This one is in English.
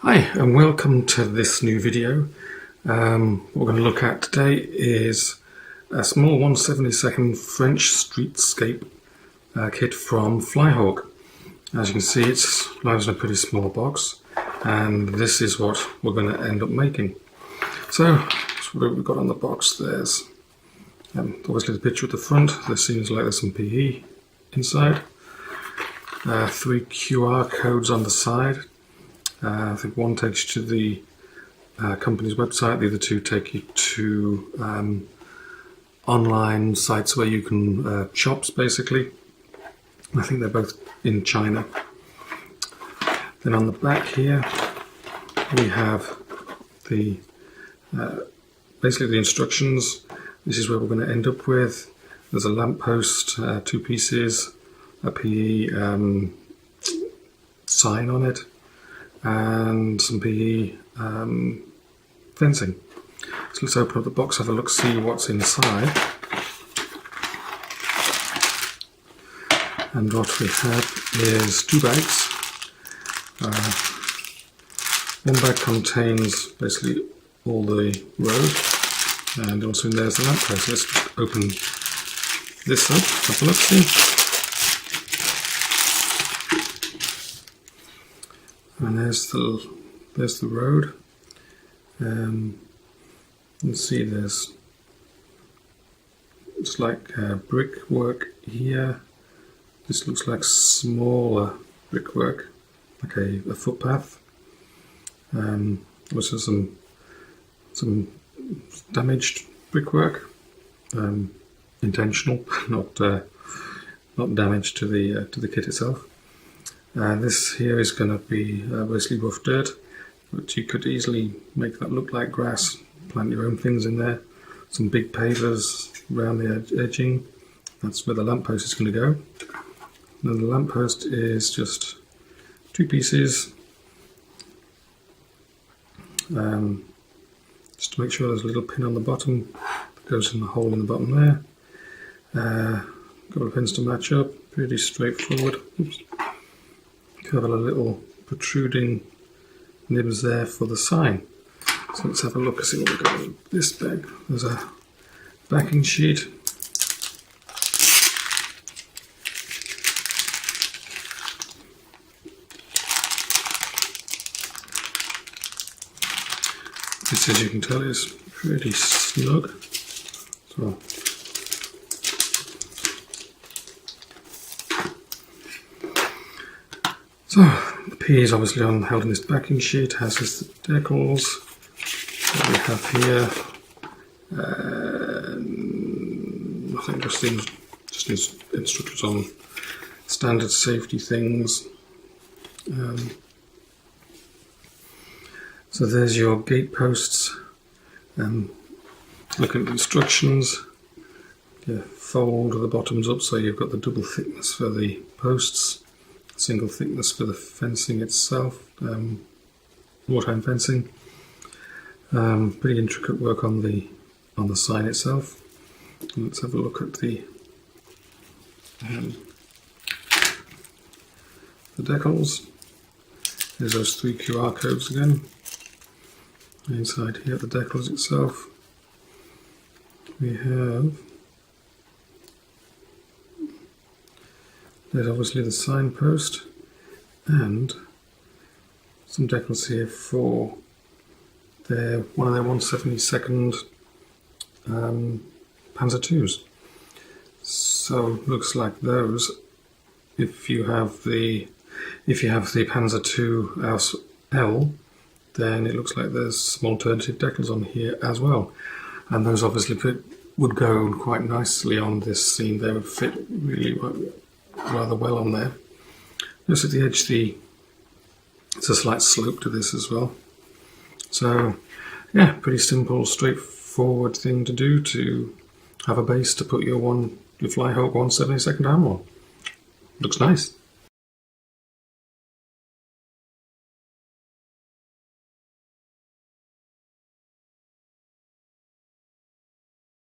Hi and welcome to this new video. What we're going to look at today is a small 1/72 French Streetscape kit from Flyhawk. As you can see, it's lies in a pretty small box, and this is what we're going to end up making. So what we've got on the box. There's obviously the picture at the front. There seems like there's some PE inside. 3 QR codes on the side. I think one takes you to the company's website, the other two take you to online sites where you can shops basically. I think they're both in China. Then on the back here we have the basically the instructions. This is where we're going to end up with. There's a lamppost, 2 pieces, a PE sign on it, and some PE fencing. So let's open up the box, have a look, see what's inside. And what we have is 2 bags. One bag contains basically all the road, and also in there's the lamppost. Let's just open this up, have a look, see. And there's the road. You can see there's it's like brickwork here. This looks like smaller brickwork, like a footpath. Also some damaged brickwork, intentional, not damage to the kit itself. This here is going to be basically rough dirt, but you could easily make that look like grass, plant your own things in there. Some big pavers around the edging, that's where the lamppost is going to go. And the lamppost is just 2 pieces, just to make sure there's a little pin on the bottom that goes in the hole in the bottom there. A couple of pins to match up, pretty straightforward. Oops. Couple of little protruding nibs there for the sign. So let's have a look and see what we've got in this bag. There's a backing sheet. This, as you can tell, is pretty snug. So the P is obviously held in this backing sheet, has this decals. What we have here, I think just these instructions on standard safety things. So there's your gate posts. Look at the instructions. You fold the bottoms up so you've got the double thickness for the posts. Single thickness for the fencing itself, wartime fencing. Pretty intricate work on the sign itself. And let's have a look at the decals. There's those 3 QR codes again. Inside here, the decals itself, we have. There's obviously the signpost and some decals here for one of their 1/72 Panzer IIs. So looks like those. If you have the Panzer II L, then it looks like there's some alternative decals on here as well, and those obviously would go quite nicely on this scene. They would fit really rather well on there. Just at the edge, it's a slight slope to this as well. So yeah, pretty simple, straightforward thing to do, to have a base to put your Flyhawk 1/72 ammo on. Looks nice.